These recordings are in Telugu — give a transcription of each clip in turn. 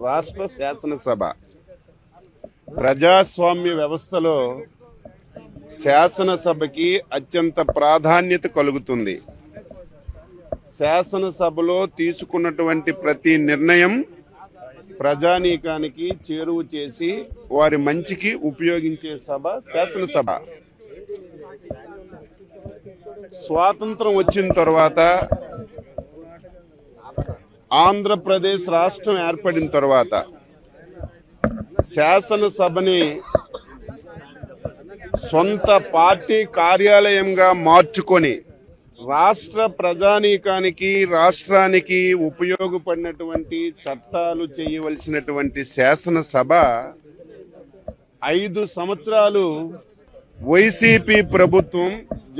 రాష్ట్ర శాసనసభ ప్రజాస్వామ్య వ్యవస్థలో శాసనసభకి అత్యంత ప్రాధాన్యత కలుగుతుంది. శాసనసభలో తీసుకున్నటువంటి ప్రతి నిర్ణయం ప్రజానీకానికి చేరువ చేసి వారి మంచికి ఉపయోగించే సభ శాసనసభ. స్వాతంత్రం వచ్చిన తర్వాత ఆంధ్రప్రదేశ్ రాష్ట్రం ఏర్పడిన తర్వాత శాసనసభని సొంత పార్టీ కార్యాలయంగా మార్చుకొని రాష్ట్ర ప్రజానీకానికి రాష్ట్రానికి ఉపయోగపడినటువంటి చట్టాలు చేయవలసినటువంటి శాసనసభ 5 సంవత్సరాలు వైసీపీ ప్రభుత్వం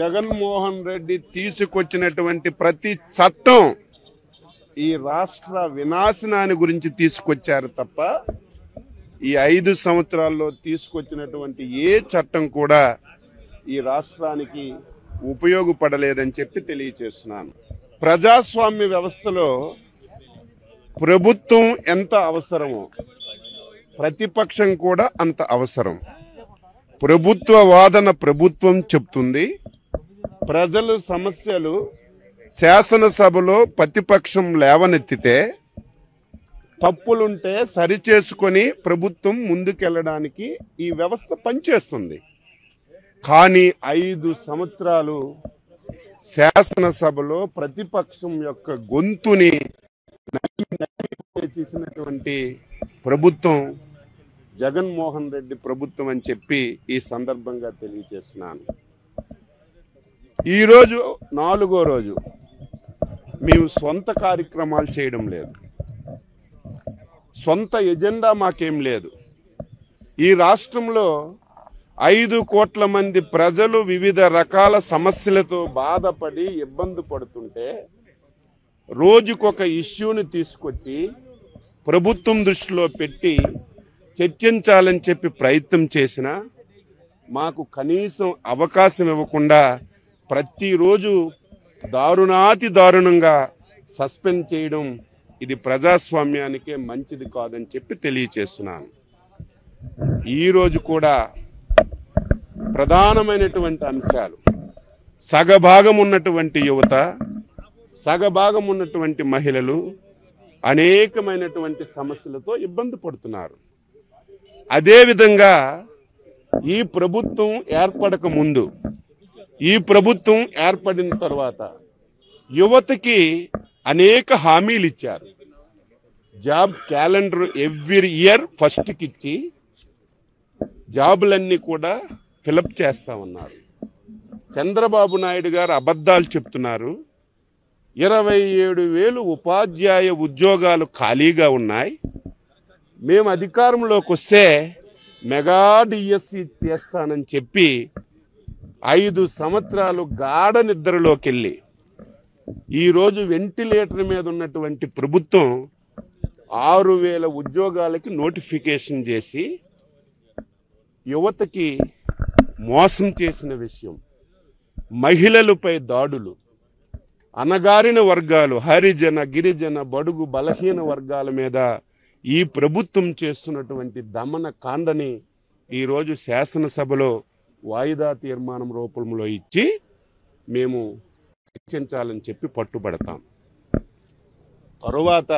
జగన్మోహన్ రెడ్డి తీసుకొచ్చినటువంటి ప్రతి చట్టం ఈ రాష్ట్ర వినాశనాన్ని గురించి తీసుకొచ్చారు తప్ప ఈ 5 సంవత్సరాల్లో తీసుకొచ్చినటువంటి ఏ చట్టం కూడా ఈ రాష్ట్రానికి ఉపయోగపడలేదని చెప్పి తెలియజేస్తున్నాను. ప్రజాస్వామ్య వ్యవస్థలో ప్రభుత్వం ఎంత అవసరమో ప్రతిపక్షం కూడా అంత అవసరం. ప్రభుత్వ వాదన ప్రభుత్వం చెప్తుంది. ప్రజల సమస్యలు శాసనసభలో ప్రతిపక్షం లేవనెత్తితే తప్పులుంటే సరిచేసుకొని ప్రభుత్వం ముందుకెళ్ళడానికి ఈ వ్యవస్థ పనిచేస్తుంది. కానీ 5 సంవత్సరాలు శాసనసభలో ప్రతిపక్షం యొక్క గొంతుని చేసినటువంటి ప్రభుత్వం జగన్మోహన్ రెడ్డి ప్రభుత్వం అని చెప్పి ఈ సందర్భంగా తెలియజేస్తున్నాను. ఈరోజు 4వ రోజు మేము సొంత కార్యక్రమాలు చేయడం లేదు. సొంత ఎజెండా మాకేం లేదు. ఈ రాష్ట్రంలో 5 కోట్ల మంది ప్రజలు వివిధ రకాల సమస్యలతో బాధపడి ఇబ్బంది పడుతుంటే రోజుకొక ఇష్యూని తీసుకొచ్చి ప్రభుత్వం దృష్టిలో పెట్టి చర్చించాలని చెప్పి ప్రయత్నం చేసినా మాకు కనీసం అవకాశం ఇవ్వకుండా ప్రతిరోజు దారుణాతి దారుణంగా సస్పెండ్ చేయడం ఇది ప్రజాస్వామ్యానికే మంచిది కాదని చెప్పి తెలియచేస్తున్నాను. ఈరోజు కూడా ప్రధానమైనటువంటి అంశాలు సగభాగం ఉన్నటువంటి యువత, సగభాగం ఉన్నటువంటి మహిళలు అనేకమైనటువంటి సమస్యలతో ఇబ్బంది పడుతున్నారు. అదేవిధంగా ఈ ప్రభుత్వం ఏర్పడక ముందు, ఈ ప్రభుత్వం ఏర్పడిన తర్వాత యువతకి అనేక హామీలు ఇచ్చారు. జాబ్ క్యాలెండర్ ఎవ్రీ ఇయర్ ఫస్ట్కి ఇచ్చి జాబులన్నీ కూడా ఫిలప్ చేస్తామన్నారు. చంద్రబాబు నాయుడు గారు అబద్ధాలు చెప్తున్నారు. 27,000 ఉపాధ్యాయ ఉద్యోగాలు ఖాళీగా ఉన్నాయి. మేము అధికారంలోకి వస్తే మెగా డిఎస్సి చేస్తానని చెప్పి 5 సంవత్సరాలు గాఢ నిద్రలోకి వెళ్ళి ఈరోజు వెంటిలేటర్ మీద ఉన్నటువంటి ప్రభుత్వం 6,000 ఉద్యోగాలకి నోటిఫికేషన్ చేసి యువతకి మోసం చేసిన విషయం, మహిళలపై దాడులు, అణగారిన వర్గాలు, హరిజన గిరిజన బడుగు బలహీన వర్గాల మీద ఈ ప్రభుత్వం చేస్తున్నటువంటి దమన కాండని ఈరోజు శాసనసభలో వాయిదా తీర్మానం రూపంలో ఇచ్చి మేము చర్చించాలని చెప్పి పట్టుబడతాం. తరువాత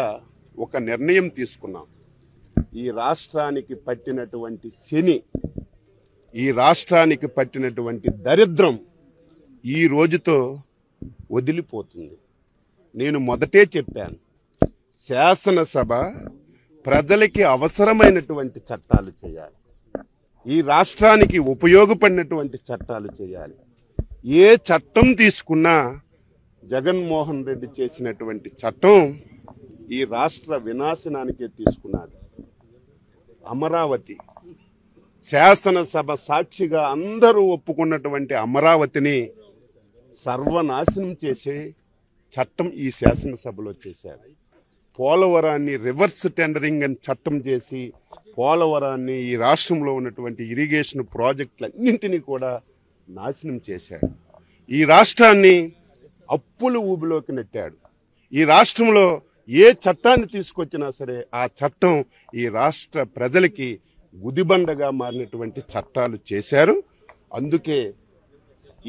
ఒక నిర్ణయం తీసుకున్నాం. ఈ రాష్ట్రానికి పట్టినటువంటి శని, ఈ రాష్ట్రానికి పట్టినటువంటి దరిద్రం ఈ రోజుతో వదిలిపోతుంది. నేను మొదటే చెప్పాను, శాసనసభ ప్రజలకి అవసరమైనటువంటి చట్టాలు చేయాలి, ఈ రాష్ట్రానికి ఉపయోగపడినటువంటి చట్టాలు చేయాలి. ఏ చట్టం తీసుకున్నా జగన్మోహన్ రెడ్డి చేసినటువంటి చట్టం ఈ రాష్ట్ర వినాశనానికే తీసుకున్నాడు. అమరావతి శాసనసభ సాక్షిగా అందరూ ఒప్పుకున్నటువంటి అమరావతిని సర్వనాశనం చేసే చట్టం ఈ శాసనసభలో చేశారు. పోలవరాన్ని రివర్స్ టెండరింగ్ అని చట్టం చేసి పోలవరాన్ని, ఈ రాష్ట్రంలో ఉన్నటువంటి ఇరిగేషన్ ప్రాజెక్టులన్నింటినీ కూడా నాశనం చేశాడు. ఈ రాష్ట్రాన్ని అప్పుల ఊబిలోకి నెట్టాడు. ఈ రాష్ట్రంలో ఏ చట్టాన్ని తీసుకొచ్చినా సరే ఆ చట్టం ఈ రాష్ట్ర ప్రజలకి గుదిబండగా మారినటువంటి చట్టాలు చేశారు. అందుకే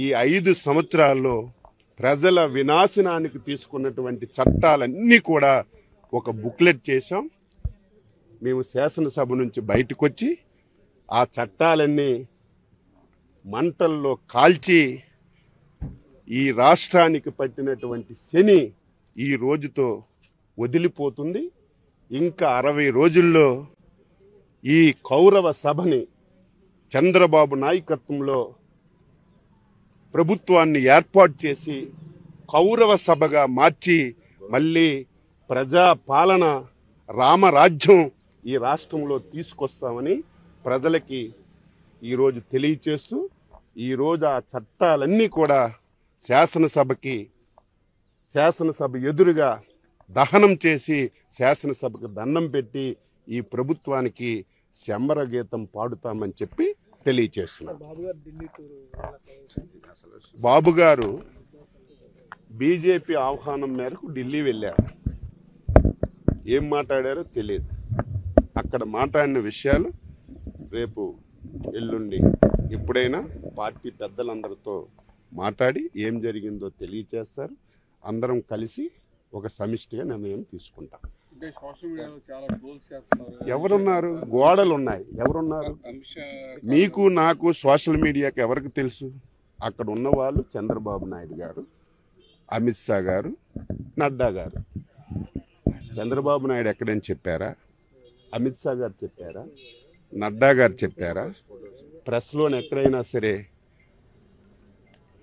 ఈ 5 సంవత్సరాల్లో ప్రజల వినాశనానికి తీసుకున్నటువంటి చట్టాలన్నీ కూడా ఒక బుక్లెట్ చేశాం. మేము శాసనసభ నుంచి బయటకు వచ్చి ఆ చట్టాలన్నీ మంటల్లో కాల్చి ఈ రాష్ట్రానికి పట్టినటువంటి శని ఈ రోజుతో వదిలిపోతుంది. ఇంకా 60 రోజుల్లో ఈ కౌరవ సభని చంద్రబాబు నాయకత్వంలో ప్రభుత్వాన్ని ఏర్పాటు చేసి కౌరవ సభగా మార్చి మళ్ళీ ప్రజాపాలన రామరాజ్యం ఈ రాష్ట్రంలో తీసుకొస్తామని ప్రజలకి ఈరోజు తెలియచేస్తూ ఈరోజు ఆ చట్టాలన్నీ కూడా శాసనసభ ఎదురుగా దహనం చేసి శాసనసభకు దండం పెట్టి ఈ ప్రభుత్వానికి శంబర గీతం పాడుతామని చెప్పి తెలియచేస్తున్నారు. బాబు గారు బీజేపీ ఆహ్వానం మేరకు ఢిల్లీ వెళ్ళారు. ఏం మాట్లాడారో తెలియదు. అక్కడ మాట్లాడిన విషయాలు రేపు ఎల్లుండి ఎప్పుడైనా పార్టీ పెద్దలందరితో మాట్లాడి ఏం జరిగిందో తెలియచేస్తారు. అందరం కలిసి ఒక సమిష్టిగా నిర్ణయం తీసుకుంటాం. ఎవరున్నారు? గోడలు ఉన్నాయి. ఎవరున్నారు? మీకు నాకు సోషల్ మీడియాకి ఎవరికి తెలుసు? అక్కడ ఉన్న వాళ్ళు చంద్రబాబు నాయుడు గారు, అమిత్ షా గారు, నడ్డా గారు. చంద్రబాబు నాయుడు ఎక్కడని చెప్పారా? అమిత్ షా గారు చెప్పారా? నడ్డా గారు చెప్పారా? ప్రెస్లోని ఎక్కడైనా సరే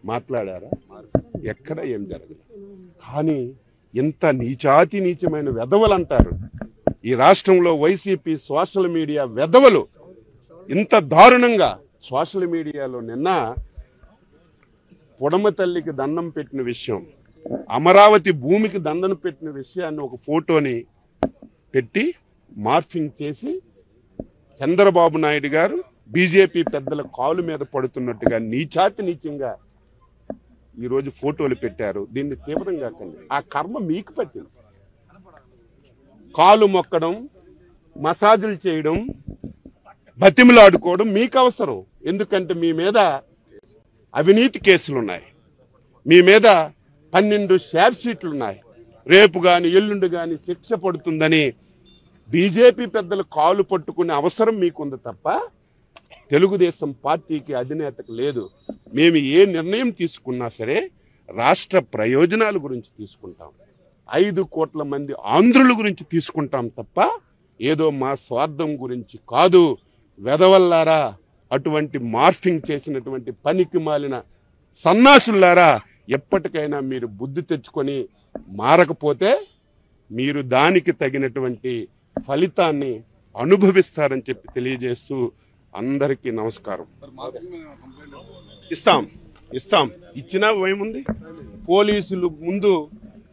మాట్లాడారా? ఎక్కడ ఏం జరగదు. కానీ ఇంత నీచాతి నీచమైన వెధవలు అంటారు ఈ రాష్ట్రంలో వైసీపీ సోషల్ మీడియా వెధవలు. ఇంత దారుణంగా సోషల్ మీడియాలో నిన్న పొడమ తల్లికి దండం పెట్టిన విషయం, అమరావతి భూమికి దండం పెట్టిన విషయాన్ని ఒక ఫోటోని పెట్టి మార్ఫింగ్ చేసి చంద్రబాబు నాయుడు గారు బీజేపీ పెద్దల కాలు మీద పడుతున్నట్టుగా నీచాతి నీచంగా ఈరోజు ఫోటోలు పెట్టారు. దీన్ని తీవ్రంగా కండి. ఆ కర్మ మీకు పట్టింది. కాలు మొక్కడం, మసాజులు చేయడం, బతిమలాడుకోవడం మీకు అవసరం. ఎందుకంటే మీ మీద అవినీతి కేసులున్నాయి, మీ మీద 12 షేర్ షీట్లు ఉన్నాయి. రేపు కానీ ఎల్లుండి కానీ శిక్ష పడుతుందని బీజేపీ పెద్దలు కాలు పట్టుకునే అవసరం మీకుంది తప్ప తెలుగుదేశం పార్టీకి అధినేతకు లేదు. మేము ఏ నిర్ణయం తీసుకున్నా సరే రాష్ట్ర ప్రయోజనాల గురించి తీసుకుంటాం. 5 కోట్ల మంది ఆంధ్రుల గురించి తీసుకుంటాం తప్ప ఏదో మా స్వార్థం గురించి కాదు. వెధవల్లారా, అటువంటి మార్ఫింగ్ చేసినటువంటి పనికి మాలిన సన్నాసులారా, ఎప్పటికైనా మీరు బుద్ధి తెచ్చుకొని మారకపోతే మీరు దానికి తగినటువంటి ఫలితాన్ని అనుభవిస్తారని చెప్పి తెలియజేస్తూ అందరికీ నమస్కారం. ఇస్తాం ఇచ్చినా ఏముంది? పోలీసులు ముందు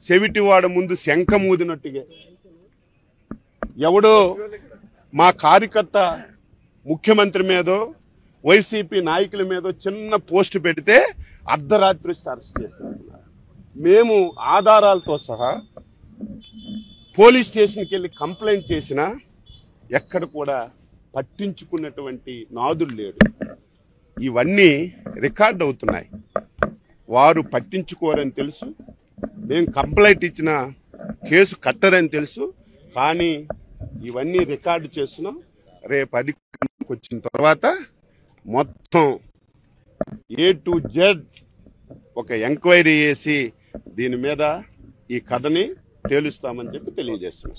చెవిటివాడ ముందు శంఖమూదినట్టుగా ఎవడో మా కార్యకర్త ముఖ్యమంత్రి మీదో వైసీపీ నాయకుల మీదో చిన్న పోస్ట్ పెడితే అర్ధరాత్రి అరెస్ట్ చేస్తున్నారు. మేము ఆధారాలతో సహా పోలీస్ స్టేషన్కి వెళ్ళి కంప్లైంట్ చేసినా ఎక్కడ కూడా పట్టించుకున్నటువంటి నాదుడు లేడు. ఇవన్నీ రికార్డ్ అవుతున్నాయి. వారు పట్టించుకోరని తెలుసు, మేము కంప్లైంట్ ఇచ్చిన కేసు కట్టరని తెలుసు. కానీ ఇవన్నీ రికార్డు చేస్తున్నాం. రేపు అధికారంలోకి వచ్చిన తర్వాత మొత్తం A to Z ఒక ఎంక్వైరీ చేసి దీని మీద ఈ కథని తేలుస్తామని చెప్పి తెలియజేస్తున్నాం.